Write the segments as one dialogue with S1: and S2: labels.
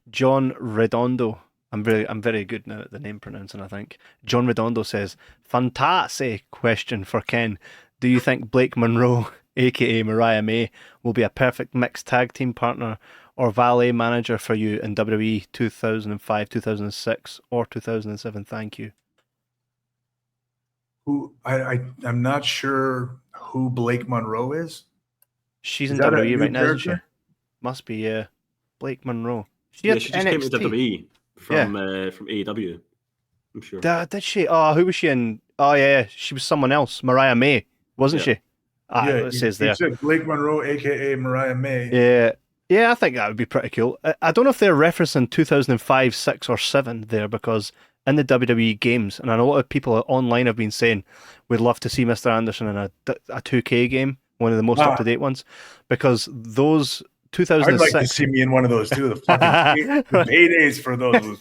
S1: John Redondo. I'm very good now at the name pronouncing, I think. John Redondo says, fantastic question for Ken. Do you think Blake Monroe, aka Mariah May, will be a perfect mixed tag team partner or valet manager for you in WWE 2005, 2006, or 2007? Thank you.
S2: I'm not sure who Blake Monroe is.
S1: She's
S2: Is
S1: in
S2: that a
S1: WWE
S2: new
S1: right now, isn't she?
S2: character?
S1: Must be, yeah. Blake Monroe. She
S3: Yeah,
S1: had
S3: she just came to
S1: NXT.
S3: WWE
S1: Yeah.
S3: from AEW. I'm sure.
S1: Did she? Oh, who was she in? Oh, yeah, she was someone else. Mariah May, wasn't
S3: Yeah.
S1: she? Ah,
S2: Yeah,
S1: it says
S2: you
S1: there.
S2: said Blake Monroe, aka Mariah May.
S1: Yeah, yeah, I think that would be pretty cool. I don't know if they're referencing 2005, 6, or 7 there because in the WWE games, and I know a lot of people online have been saying we'd love to see Mr. Anderson in a 2K game, one of the most up-to-date ones, because those
S2: I'd like to
S1: 2006.
S2: see me in one of those too. The paydays for those.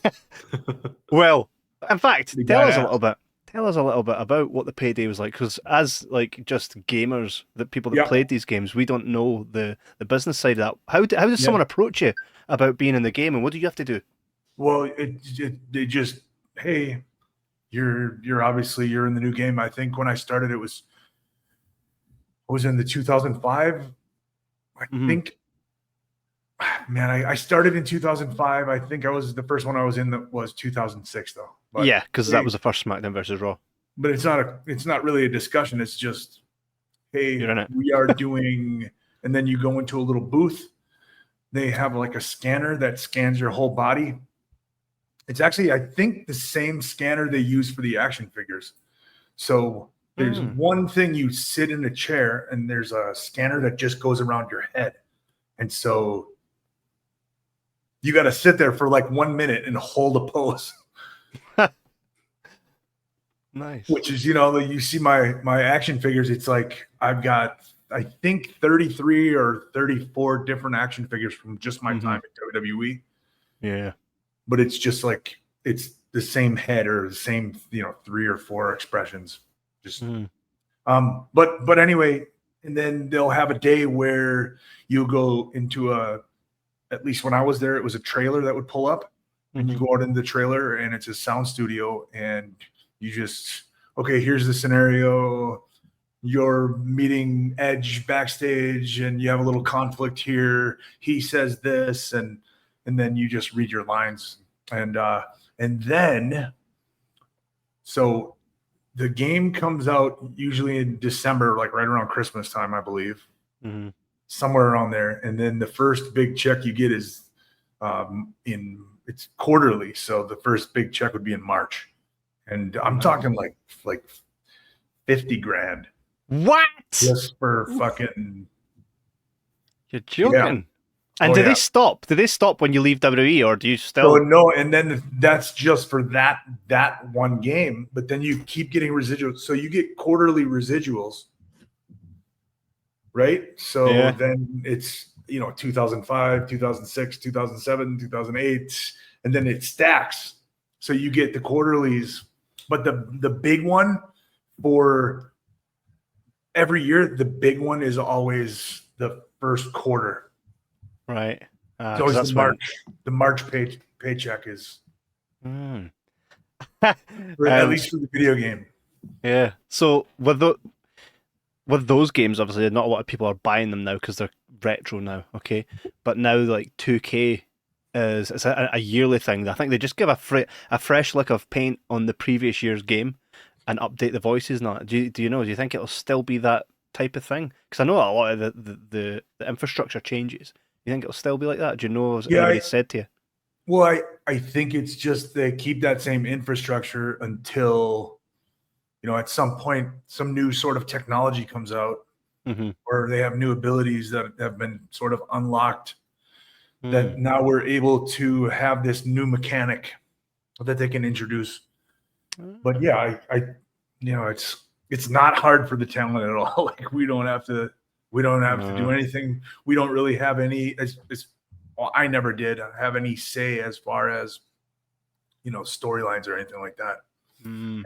S1: Well, in fact, tell us a
S2: badass.
S1: little bit. Tell us a little bit about what the payday was like, because as like just gamers, the people that
S2: Yep.
S1: played these games, we don't know the business side of that. How does someone approach you about being in the game, and what do you have to do?
S2: Well, they just, hey, you're obviously you're in the new game. I think when I started, I was in the 2005. I think, man, I started in 2005. I think the first one I was in that was 2006 though. But,
S1: yeah, because that was the first SmackDown versus Raw.
S2: But it's not really a discussion. It's just, hey,
S1: You're in it.
S2: we are doing, and then you go into a little booth. They have like a scanner that scans your whole body. It's actually, I think, the same scanner they use for the action figures. So there's one thing, you sit in a chair and there's a scanner that just goes around your head. And so you got to sit there for like 1 minute and hold a pose.
S1: Nice.
S2: Which is, you see my action figures. It's like I've got, I think, 33 or 34 different action figures from just my time at WWE.
S1: Yeah.
S2: But it's just like, it's the same head or the same, 3 or 4 expressions. Just, but anyway, and then they'll have a day where you go into at least when I was there, it was a trailer that would pull up, and you go out in the trailer and it's a sound studio, and you just, okay, here's the scenario. You're meeting Edge backstage and you have a little conflict here. He says this, and then you just read your lines. And then, so the game comes out usually in December, like right around Christmas time, I believe, somewhere around there. And then the first big check you get is it's quarterly. So the first big check would be in March. And I'm talking like 50 grand.
S1: What?
S2: Just for fucking.
S1: You're joking. Yeah. And do they stop? Do they stop when you leave WWE, or do you still?
S2: So no, and then that's just for that one game. But then you keep getting residuals. So you get quarterly residuals, right? So then it's 2005, 2006, 2007, 2008, and then it stacks. So you get the quarterlies, but the big one for every year, the big one is always the first quarter.
S1: Right.
S2: It's always the March paycheck is at least for the video game.
S1: Yeah. So with those games, obviously, not a lot of people are buying them now because they're retro now. Okay, but now like 2K it's a yearly thing. I think they just give a fresh lick of paint on the previous year's game and update the voices. Not do you know? Do you think it'll still be that type of thing? Because I know a lot of the infrastructure changes. You think it'll still be like that? Do you know what anybody said to you?
S2: Well, I think it's just they keep that same infrastructure until, at some point, some new sort of technology comes out or they have new abilities that have been sort of unlocked that now we're able to have this new mechanic that they can introduce. But yeah, it's not hard for the talent at all. Like we don't have to do anything. We don't really have any, well, I never did have any say as far as, storylines or anything like that. And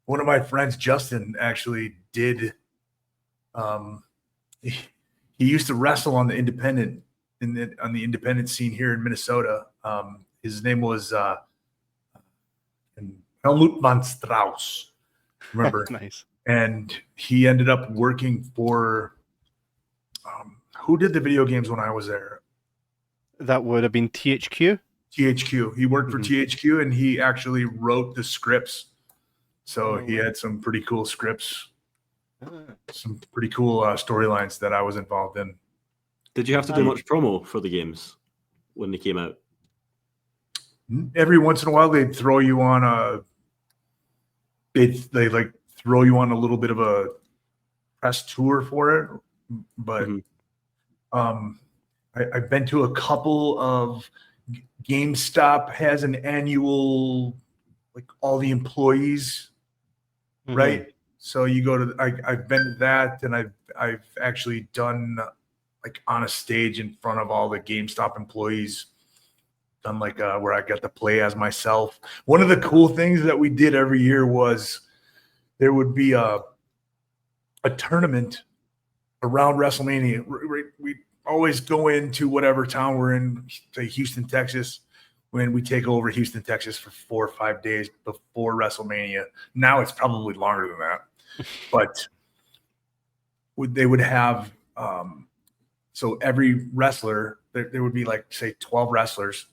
S2: one of my friends, Justin, actually did, he used to wrestle on the independent on the independent scene here in Minnesota. His name was Helmut von Strauss. Remember?
S1: Nice.
S2: And he ended up working for who did the video games when I was there?
S1: That would have been THQ.
S2: THQ. He worked for THQ, and he actually wrote the scripts. So he had some pretty cool scripts, some pretty cool storylines that I was involved in.
S3: Did you have to do much promo for the games when they came out?
S2: Every once in a while, they'd throw you on they like throw you on a little bit of a press tour for it, but I've been to a couple of GameStop has an annual, like all the employees, right? So you go to I've been to that, and I've actually done like on a stage in front of all the GameStop employees, done like where I got to play as myself. One of the cool things that we did every year was there would be a tournament around WrestleMania. We always go into whatever town we're in, say Houston, Texas, when we take over Houston, Texas for 4 or 5 days before WrestleMania. Now it's probably longer than that, but they would have so every wrestler, there would be like say 12 wrestlers,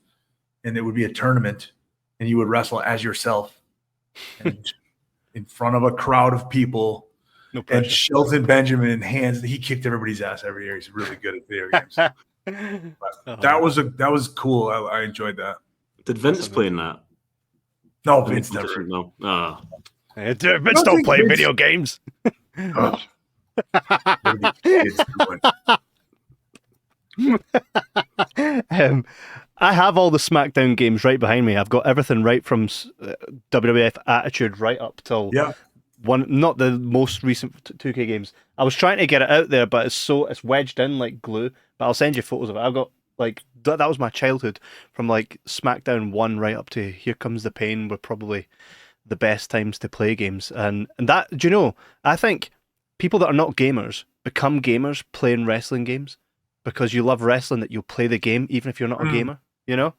S2: and there would be a tournament, and you would wrestle as yourself and in front of a crowd of people.
S1: No pressure.
S2: And Shelton Benjamin he kicked everybody's ass every year. He's really good at video games. That was cool. I enjoyed that.
S3: Did Vince play in that?
S2: No, Vince never.
S3: No.
S1: Vince don't play video games.
S2: Oh. What are these kids doing?
S1: I have all the SmackDown games right behind me. I've got everything right from WWF Attitude right up till not the most recent 2K games. I was trying to get it out there, but it's wedged in like glue. But I'll send you photos of it. I've got like that was my childhood, from like SmackDown 1 right up to Here Comes the Pain were probably the best times to play games. And that, do you know, I think people that are not gamers become gamers playing wrestling games, because you love wrestling that you'll play the game even if you're not a gamer, you know?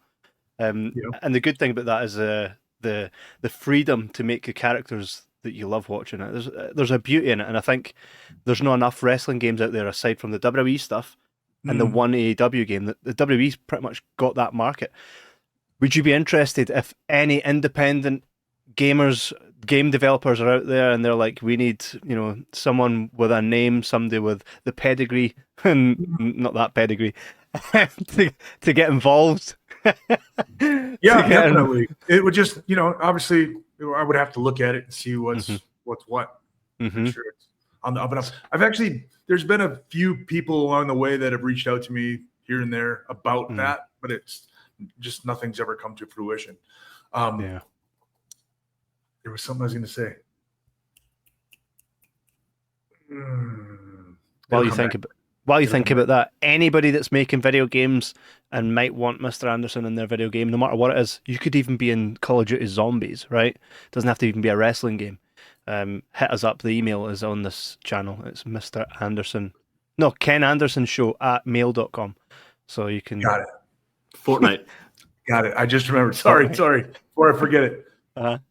S1: And the good thing about that is the freedom to make the characters that you love watching it. There's a beauty in it, and I think there's not enough wrestling games out there aside from the WWE stuff and the one AEW game. The WWE's pretty much got that market. Would you be interested if any independent game developers are out there and they're like, we need, someone with a name, somebody with the pedigree, and not that pedigree, to get involved?
S2: Yeah, definitely. It would just, obviously I would have to look at it and see what's what. I'm sure it's on the up and up. There's been a few people along the way that have reached out to me here and there about that, but it's just nothing's ever come to fruition. There was something I was going to say.
S1: While you think about that, anybody that's making video games and might want Mr. Anderson in their video game, no matter what it is, you could even be in Call of Duty Zombies, right? Doesn't have to even be a wrestling game. Hit us up. The email is on this channel. It's Mr. Anderson. No, Ken Anderson Show @mail.com. So you can.
S2: Got it.
S3: Fortnite.
S2: Got it. I just remembered. Sorry. Before I forget it.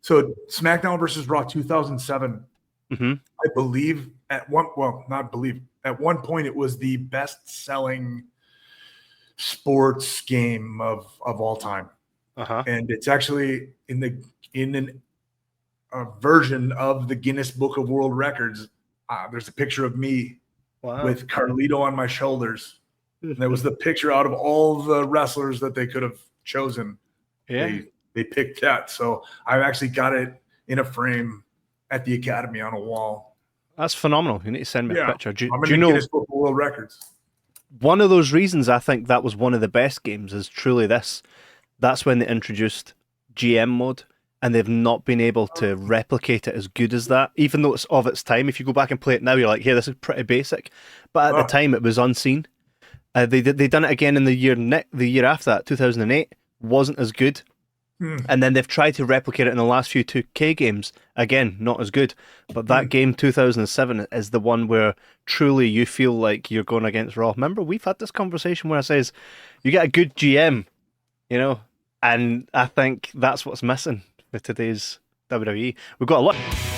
S2: So SmackDown versus Raw 2007. I believe at one point it was the best-selling sports game of all time, and it's actually in a version of the Guinness Book of World Records. There's a picture of me with Carlito on my shoulders. And that was the picture out of all the wrestlers that they could have chosen.
S1: Yeah.
S2: They picked that. So I've actually got it in a frame at the Academy on a wall.
S1: That's phenomenal. You need to send me a picture.
S2: I'm in the Guinness Book of World Records.
S1: One of those reasons I think that was one of the best games is truly this. That's when they introduced GM mode, and they've not been able to replicate it as good as that, even though it's of its time. If you go back and play it now, you're like, hey, this is pretty basic. But at the time, it was unseen. They done it again in the year after that, 2008. Wasn't as good. And then they've tried to replicate it in the last few 2K games. Again, not as good. But that game 2007 is the one where truly you feel like you're going against Raw. Remember, we've had this conversation where I says, you get a good GM, you know, and I think that's what's missing with today's WWE. We've got a lot.